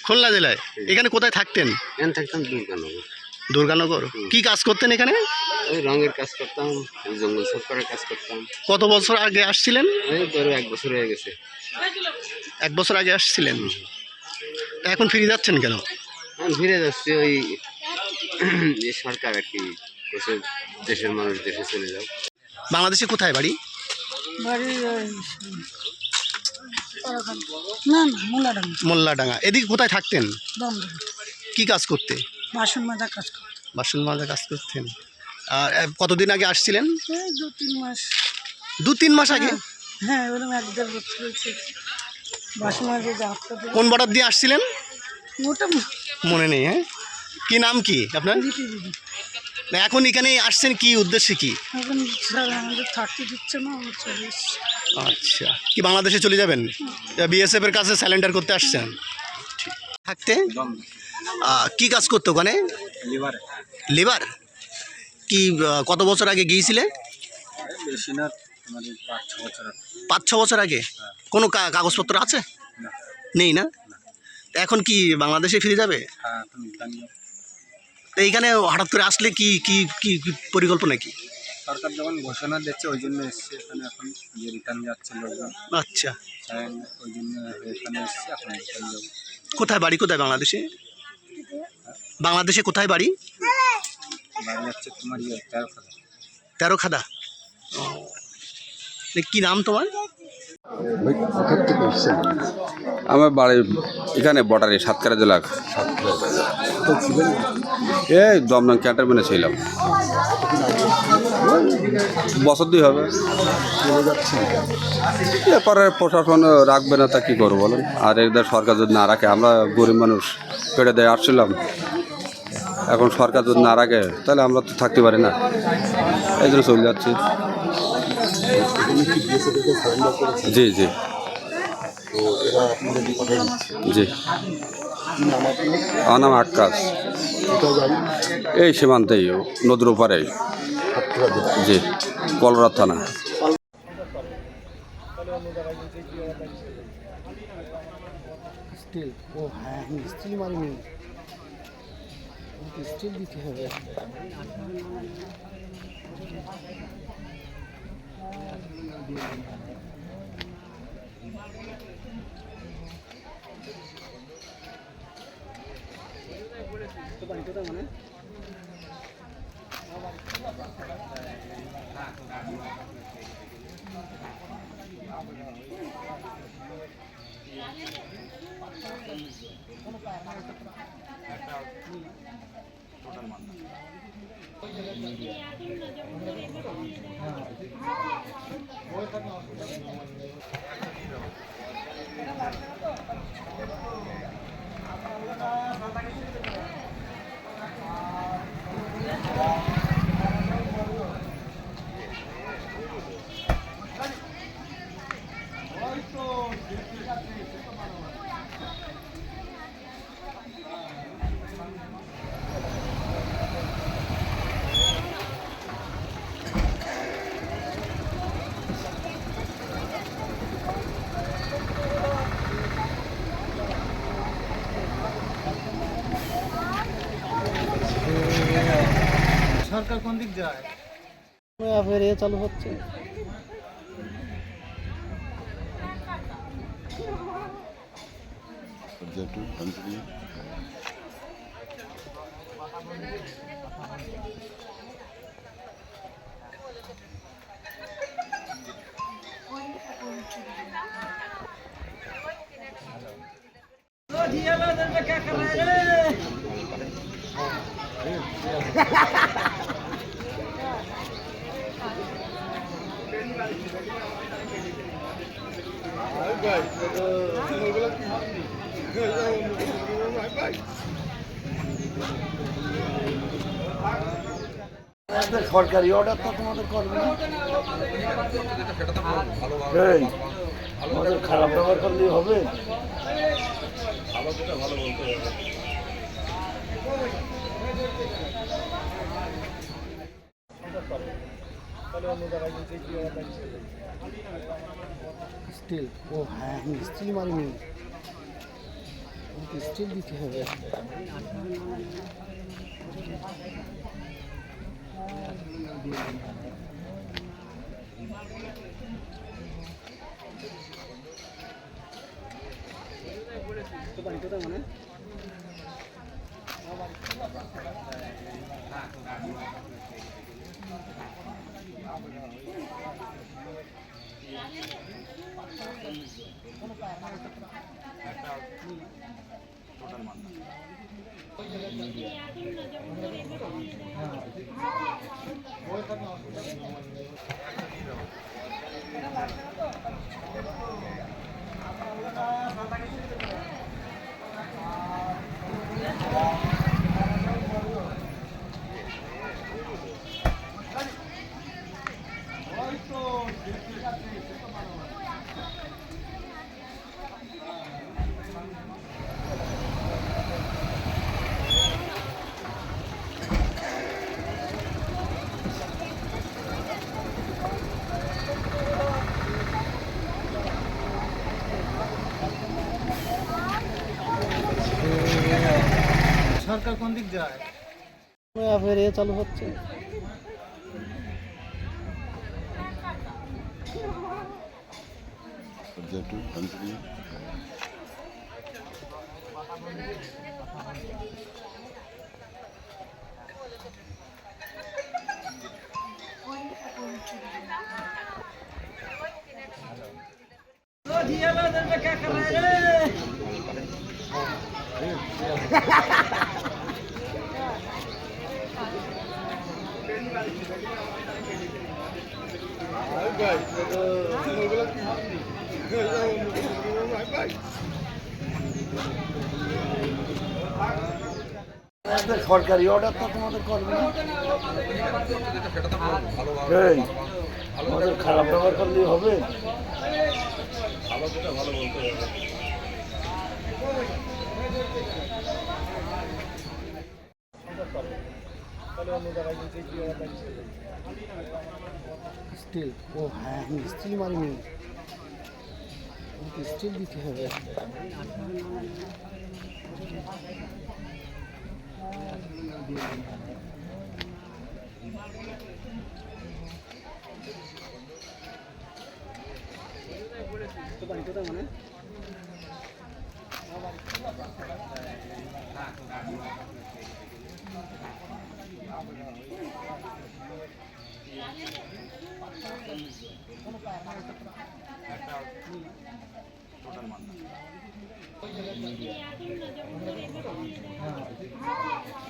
খুলনা জেলায়। এখানে কোথায় থাকতেন? এখানে থাকতাম দুর্গানগর। দুর্গানগর। কি কাজ করতেন এখানে? ওই রঙের কাজ করতাম, ওই জঙ্গল সাফ করার কাজ করতাম। কত বছর আগে আসছিলেন? এই ধরো 1 বছর হয়ে গেছে। 1 বছর আগে আসছিলেন। তা এখন ফিরে যাচ্ছেন কেন? এখন ফিরে যাচ্ছি, ওই এই সরকার আর কি বলছে, দেশের মানুষ দেশে চলে যাও। বাংলাদেশে কোথায় বাড়ি? মোল্লাডাঙ্গা। এদিকে কোথায় থাকতেন? কি কাজ করতে? বাসন মাজা কাজ করতে। বাসন মাজা কাজ করতেন। আর কতদিন আগে আসছিলেন? 2-3 মাস। 2-3 মাস আগে? হ্যাঁ, ওরকম 1-1.5 বছর হয়েছে। বাসন মাজা যাত্রা। কোন বর্ডার দিয়ে আসছিলেন? ওটা মনে নেই। হ্যাঁ, কি নাম কি আপনার? না, এখন এখানে আসছেন কি উদ্দেশ্যে? কি এখন স্যার আমাদের থাকতে দিচ্ছে না, আমরা চলে এসেছি। আচ্ছা, কি বাংলাদেশে চলে যাবেন? বিএসএফ এর কাছে স্যালেন্ডার করতে আসছেন? থাকতে কি কাজ করতো ওখানে? লিভার। কি কত বছর আগে গিয়েছিলে? বেশি না, 5-6 বছর আগে। কোনো কাগজপত্র আছে? নেই না? এখন কি বাংলাদেশে ফিরে যাবে? তো এইখানে হঠাৎ করে আসলে কি কি কি পরিকল্পনা কি? সরকার যখন ঘোষণা দিচ্ছে ওই জন্য এসছে এখানে, এখন রিটার্ন যাচ্ছে লোকজন। আচ্ছা, ওই জন্য এখানে এসছে, এখন রিটার্ন যাবো। কোথায় বাড়ি? কোথায় বাংলাদেশে? বাংলাদেশে কোথায় বাড়ি? বাড়ি যাচ্ছে তোমার 13খাদা। কি নাম তোমার? আমার বাড়ি এখানে বর্ডারে, সাতক্ষীরা জেলা। এই দমদম ক্যান্টনমেন্টে ছিলাম। বছর 2 হবে। এরপরে প্রশাসন রাখবে না, তা কী করবো বলেন? আর এদের সরকার যদি না রাখে, আমরা গরিব মানুষ পেটে দিয়ে আসছিলাম, এখন সরকার যদি না রাখে তাহলে আমরা তো থাকতে পারি না, এই জন্য চলে যাচ্ছি। জি জি জি। আমার নাম আকাশ। এই সীমান্তেই, নদীর ওপারেই। জি, কলরা থানা। স্টিল। ও হ্যাঁ, স্টিল মারিনি, স্টিল দিতে হবে। মানে সরকার কোন দিক যায়? ফের এ চালু হচ্ছে। সরকারি অর্ডারটা তোমাদের করবে না, আমাদের খারাপ ব্যবহার করলেই হবে। স্টিল। ও হ্যাঁ, স্টিল মারিনি। স্টিল দিতে হবে। সরকার কোন দিক যায়? ফের এ চালু হচ্ছে। সরকারি অর্ডার তো তোমাদের করবে না। এই, আমাদের খারাপ ব্যবহার করলেই হবে? স্টিল, ও হ্যাঁ, আমি স্টিল মারিনি, স্টিল দিতে হবে। মানে